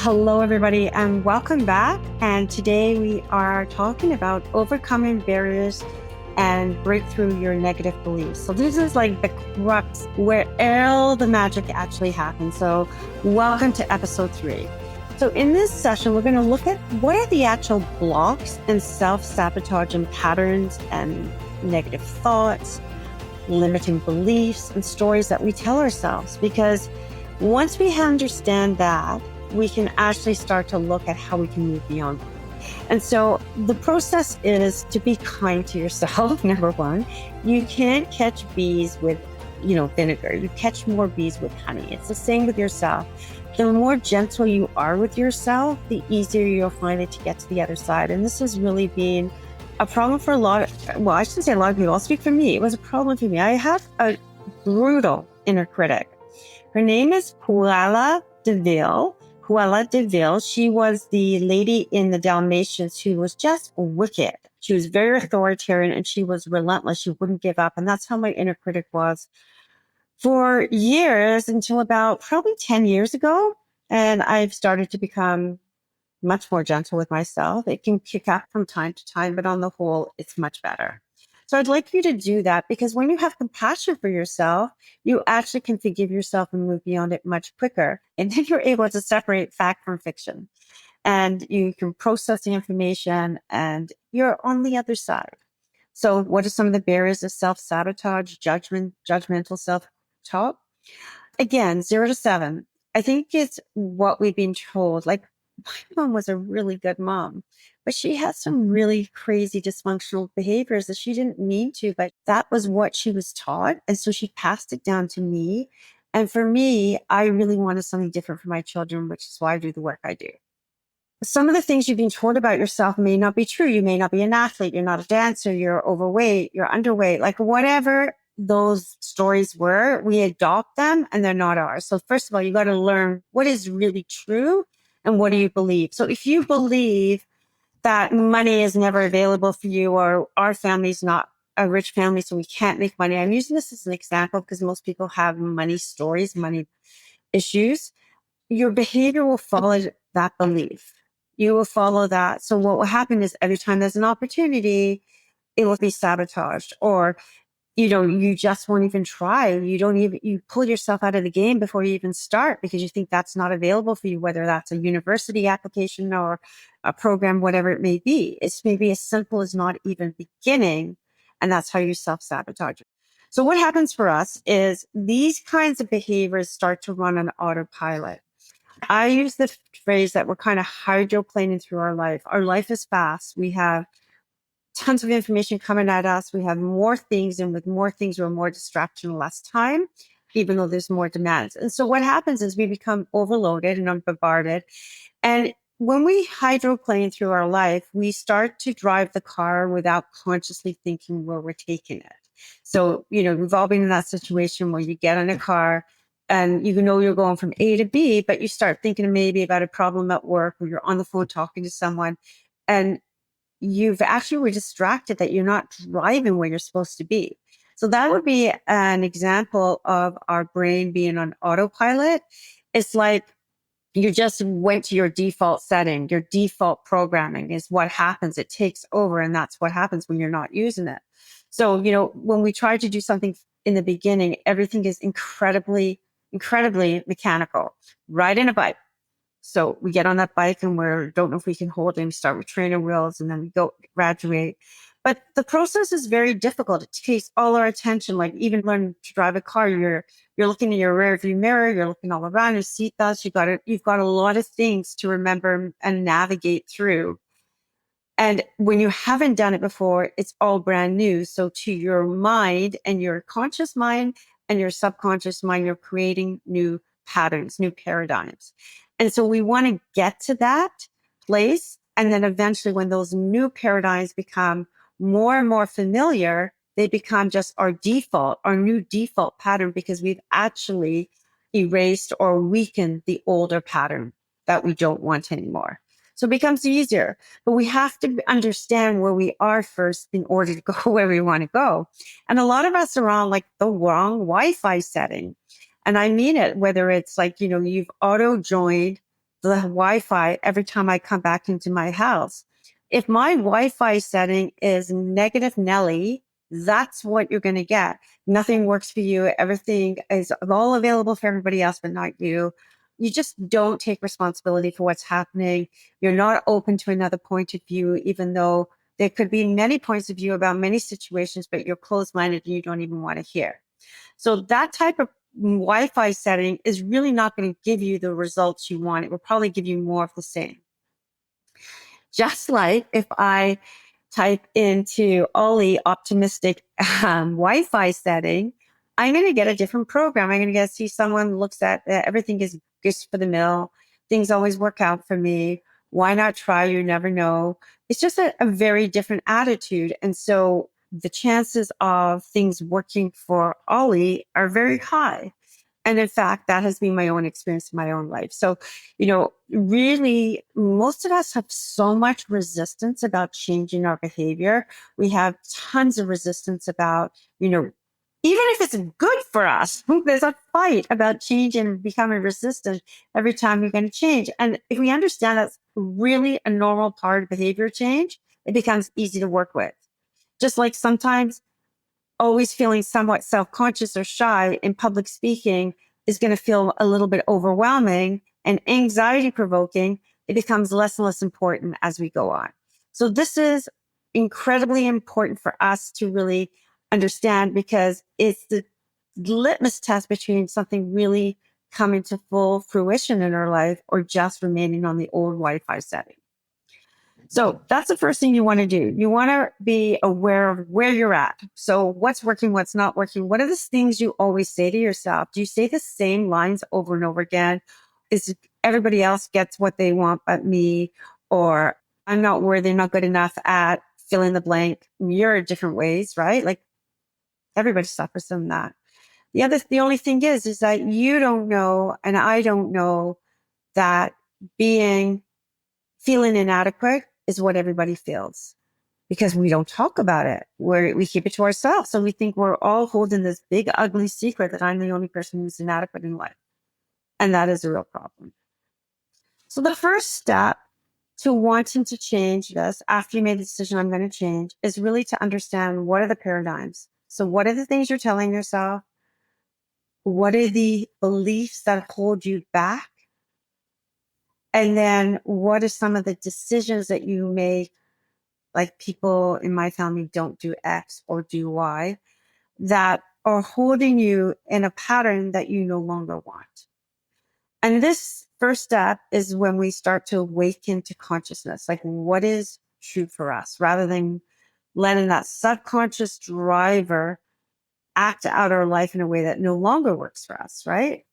Hello, everybody, and welcome back. And today we are talking about overcoming barriers and break through your negative beliefs. So this is like the crux where all the magic actually happens. So welcome to episode 3. So in this session, we're going to look at what are the actual blocks and self-sabotage and patterns and negative thoughts, limiting beliefs and stories that we tell ourselves. Because once we understand that, we can actually start to look at how we can move beyond them. And so the process is to be kind to yourself, number one. You can't catch bees with, vinegar. You catch more bees with honey. It's the same with yourself. The more gentle you are with yourself, the easier you'll find it to get to the other side. And this has really been a problem for I shouldn't say a lot of people. I'll speak for me. It was a problem for me. I have a brutal inner critic. Her name is Cruella de Vil. She was the lady in the Dalmatians who was just wicked. She was very authoritarian and she was relentless. She wouldn't give up. And that's how my inner critic was for years until about probably 10 years ago. And I've started to become much more gentle with myself. It can kick up from time to time, but on the whole, it's much better. So I'd like you to do that because when you have compassion for yourself, you actually can forgive yourself and move beyond it much quicker. And then you're able to separate fact from fiction and you can process the information and you're on the other side. So what are some of the barriers of self-sabotage, judgmental self-talk? Again, 0 to 7. I think it's what we've been told. Like my mom was a really good mom, but she had some really crazy dysfunctional behaviors that she didn't mean to, but that was what she was taught. And so she passed it down to me. And for me, I really wanted something different for my children, which is why I do the work I do. Some of the things you've been told about yourself may not be true. You may not be an athlete. You're not a dancer. You're overweight. You're underweight. Like whatever those stories were, we adopt them and they're not ours. So first of all, you got to learn what is really true and what do you believe. So if you believe that money is never available for you or our family's not a rich family, so we can't make money. I'm using this as an example because most people have money stories, money issues. Your behavior will follow that belief. You will follow that. So what will happen is every time there's an opportunity, it will be sabotaged or, you just won't even try. You pull yourself out of the game before you even start because you think that's not available for you, whether that's a university application or a program, whatever it may be. It's maybe as simple as not even beginning. And that's how you self-sabotage. So what happens for us is these kinds of behaviors start to run on autopilot. I use the phrase that we're kind of hydroplaning through our life. Our life is fast. We have tons of information coming at us. We have more things, and with more things, we're more distraction, less time, even though there's more demands. And so what happens is we become overloaded and bombarded. And when we hydroplane through our life, we start to drive the car without consciously thinking where we're taking it. So, we've all been in that situation where you get in a car and you're going from A to B, but you start thinking maybe about a problem at work or you're on the phone talking to someone and you've actually were distracted that you're not driving where you're supposed to be. So that would be an example of our brain being on autopilot. It's like you just went to your default setting, your default programming is what happens. It takes over. And that's what happens when you're not using it. So, when we try to do something in the beginning, everything is incredibly mechanical. Riding a bike. So we get on that bike and don't know if we can hold it and start with trainer wheels and then we go graduate. But the process is very difficult. It takes all our attention, like even learning to drive a car, you're looking in your rear view mirror, you're looking all around your seat belts, you've got a lot of things to remember and navigate through. And when you haven't done it before, it's all brand new. So to your mind and your conscious mind and your subconscious mind, you're creating new patterns, new paradigms. And so we want to get to that place. And then eventually when those new paradigms become more and more familiar, they become just our new default pattern because we've actually erased or weakened the older pattern that we don't want anymore. So it becomes easier, but we have to understand where we are first in order to go where we want to go. And a lot of us are on like the wrong Wi-Fi setting. And I mean it, whether it's like, you've auto joined the Wi-Fi every time I come back into my house. If my Wi-Fi setting is negative Nelly, that's what you're going to get. Nothing works for you. Everything is all available for everybody else, but not you. You just don't take responsibility for what's happening. You're not open to another point of view, even though there could be many points of view about many situations, but you're closed-minded and you don't even want to hear. So that type of Wi-Fi setting is really not going to give you the results you want. It will probably give you more of the same. Just like if I type into Ollie optimistic Wi-Fi setting, I'm going to get a different program. I'm going to get to see someone looks at everything is good for the mill. Things always work out for me. Why not try? You never know. It's just a very different attitude. And so the chances of things working for Ollie are very high. And in fact, that has been my own experience in my own life. So, really, most of us have so much resistance about changing our behavior. We have tons of resistance about, even if it's good for us, there's a fight about change and becoming resistant every time you're going to change. And if we understand that's really a normal part of behavior change, it becomes easy to work with. Just like sometimes always feeling somewhat self-conscious or shy in public speaking is going to feel a little bit overwhelming and anxiety provoking. It becomes less and less important as we go on. So this is incredibly important for us to really understand, because it's the litmus test between something really coming to full fruition in our life or just remaining on the old Wi-Fi setting. So that's the first thing you want to do. You want to be aware of where you're at. So what's working, what's not working? What are the things you always say to yourself? Do you say the same lines over and over again? Is everybody else gets what they want but me? Or I'm not worthy, not good enough at fill in the blank. You're different ways, right? Like everybody suffers from that. The only thing is that you don't know, and I don't know, that feeling inadequate is what everybody feels, because we don't talk about it. We keep it to ourselves. So we think we're all holding this big, ugly secret that I'm the only person who's inadequate in life. And that is a real problem. So the first step to wanting to change this, after you made the decision, I'm going to change, is really to understand what are the paradigms. So what are the things you're telling yourself? What are the beliefs that hold you back? And then what are some of the decisions that you make? Like people in my family don't do X or do Y, that are holding you in a pattern that you no longer want. And this first step is when we start to awaken to consciousness, like what is true for us, rather than letting that subconscious driver act out our life in a way that no longer works for us, right?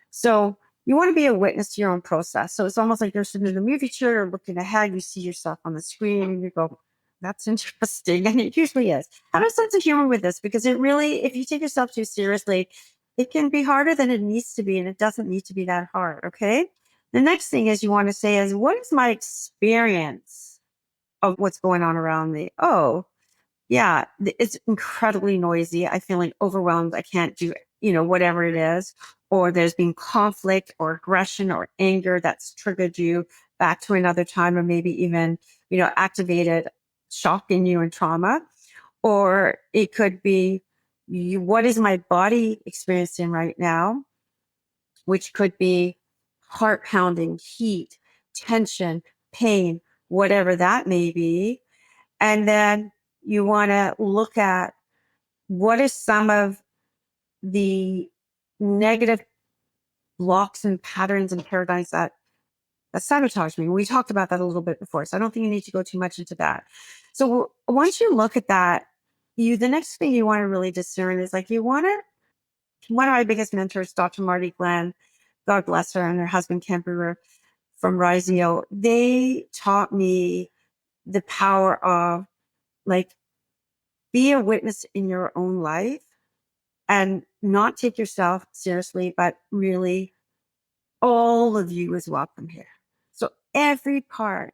So you want to be a witness to your own process. So it's almost like you're sitting in a movie chair or looking ahead, you see yourself on the screen and you go, that's interesting. And it usually is. Have a sense of humor with this, because it really, if you take yourself too seriously, it can be harder than it needs to be. And it doesn't need to be that hard. Okay. The next thing is you want to say is, what is my experience of what's going on around me? Oh, yeah, it's incredibly noisy. I feel like overwhelmed. I can't do, whatever it is. Or there's been conflict or aggression or anger that's triggered you back to another time, or maybe even, activated shock in you and trauma. Or it could be, what is my body experiencing right now? Which could be heart pounding, heat, tension, pain, whatever that may be. And then you want to look at what is some of the negative blocks and patterns and paradigms that sabotage me. We talked about that a little bit before, so I don't think you need to go too much into that. So once you look at that, the next thing you want to really discern is like, one of my biggest mentors, Dr. Marty Glenn, God bless her, and her husband, Ken Brewer from Riseo, they taught me the power of, like, be a witness in your own life and not take yourself seriously, but really all of you is welcome here. So every part,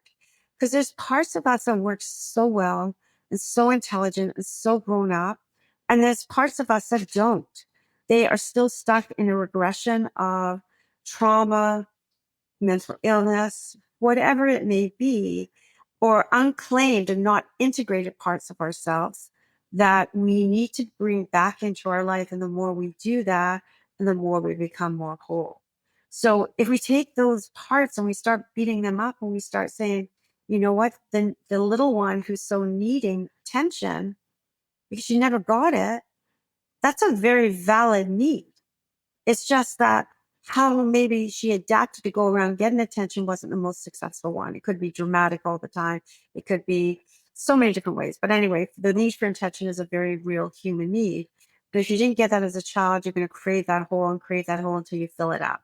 because there's parts of us that work so well and so intelligent and so grown up. And there's parts of us that don't. They are still stuck in a regression of trauma mental illness, whatever it may be, or unclaimed and not integrated parts of ourselves that we need to bring back into our life. And the more we do that, and the more we become more whole. So if we take those parts and we start beating them up and we start saying, you know what, then the little one who's so needing attention because she never got it, that's a very valid need. It's just that how maybe she adapted to go around getting attention wasn't the most successful one. It could be dramatic all the time. It could be so many different ways. But anyway, the need for attention is a very real human need. But if you didn't get that as a child, you're going to crave that hole and crave that hole until you fill it up.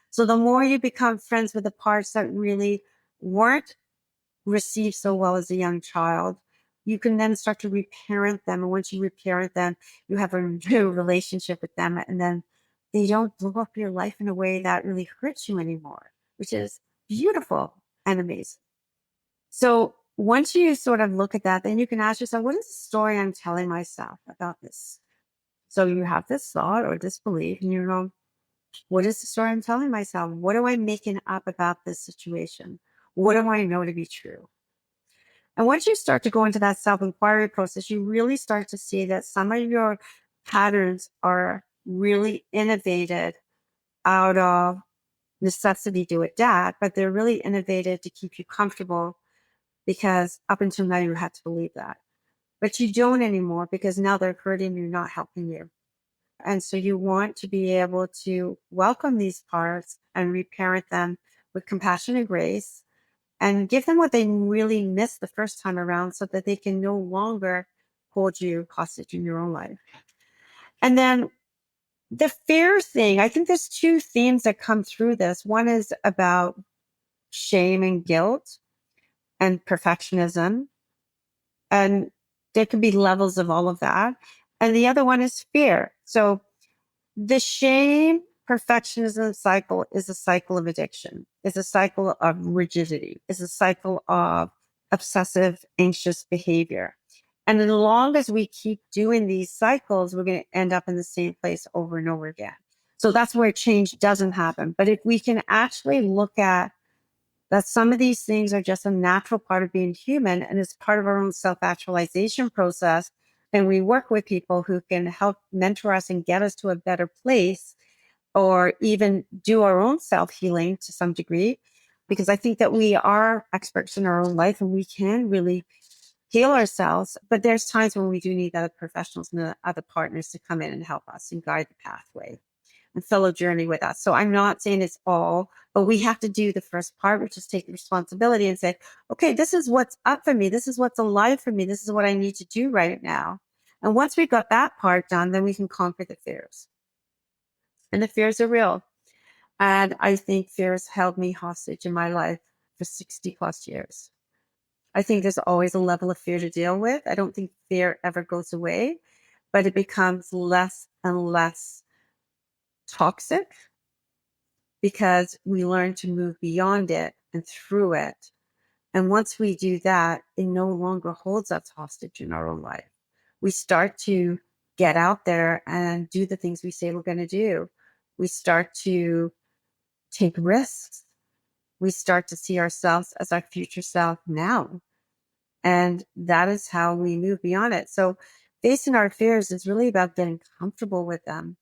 So the more you become friends with the parts that really weren't received so well as a young child, you can then start to reparent them. And once you reparent them, you have a new relationship with them. And then they don't blow up your life in a way that really hurts you anymore, which is beautiful and amazing. So once you sort of look at that, then you can ask yourself, what is the story I'm telling myself about this? So you have this thought or this belief, and you know, what is the story I'm telling myself? What am I making up about this situation? What do I know to be true? And once you start to go into that self-inquiry process, you really start to see that some of your patterns are really innovated out of necessity to adapt, but they're really innovated to keep you comfortable because up until now you had to believe that. But you don't anymore because now they're hurting you, not helping you. And so you want to be able to welcome these parts and reparent them with compassion and grace and give them what they really missed the first time around so that they can no longer hold you hostage in your own life. And then the fear thing, I think there's two themes that come through this. One is about shame and guilt and perfectionism. And there can be levels of all of that. And the other one is fear. So the shame perfectionism cycle is a cycle of addiction. It's a cycle of rigidity. It's a cycle of obsessive, anxious behavior. And as long as we keep doing these cycles, we're going to end up in the same place over and over again. So that's where change doesn't happen. But if we can actually look at that some of these things are just a natural part of being human and it's part of our own self-actualization process, and we work with people who can help mentor us and get us to a better place or even do our own self-healing to some degree, because I think that we are experts in our own life and we can really heal ourselves. But there's times when we do need other professionals and other partners to come in and help us and guide the pathway and fellow journey with us. So I'm not saying it's all, but we have to do the first part, which is take responsibility and say, okay, this is what's up for me. This is what's alive for me. This is what I need to do right now. And once we've got that part done, then we can conquer the fears. And the fears are real. And I think fears held me hostage in my life for 60 plus years. I think there's always a level of fear to deal with. I don't think fear ever goes away, but it becomes less and less toxic because we learn to move beyond it and through it. And once we do that, it no longer holds us hostage in our own life. We start to get out there and do the things we say we're going to do. We start to take risks. We start to see ourselves as our future self now. And that is how we move beyond it. So facing our fears is really about getting comfortable with them.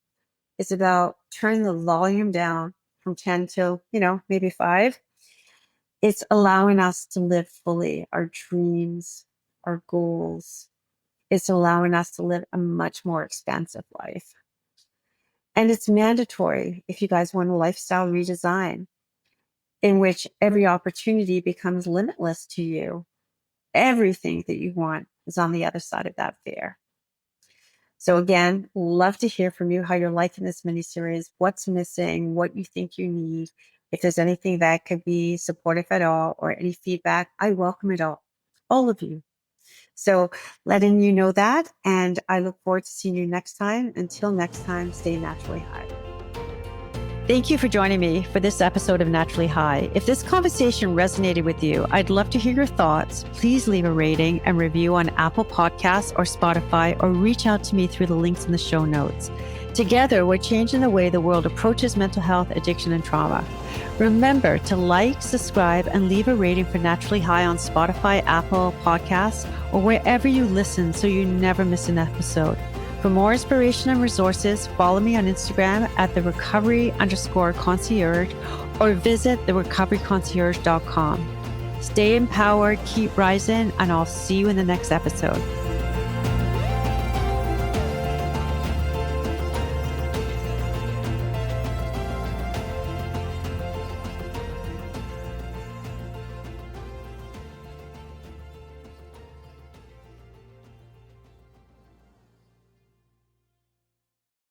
It's about turning the volume down from 10 to, maybe 5. It's allowing us to live fully our dreams, our goals. It's allowing us to live a much more expansive life. And it's mandatory if you guys want a lifestyle redesign in which every opportunity becomes limitless to you. Everything that you want is on the other side of that fear. So again, love to hear from you how you're liking this mini-series, what's missing, what you think you need. If there's anything that could be supportive at all or any feedback, I welcome it all of you. So letting you know that, and I look forward to seeing you next time. Until next time, stay naturally high. Thank you for joining me for this episode of Naturally High. If this conversation resonated with you, I'd love to hear your thoughts. Please leave a rating and review on Apple Podcasts or Spotify, or reach out to me through the links in the show notes. Together, we're changing the way the world approaches mental health, addiction, and trauma. Remember to like, subscribe, and leave a rating for Naturally High on Spotify, Apple Podcasts, or wherever you listen so you never miss an episode. For more inspiration and resources, follow me on Instagram at therecovery_concierge or visit therecoveryconcierge.com. Stay empowered, keep rising, and I'll see you in the next episode.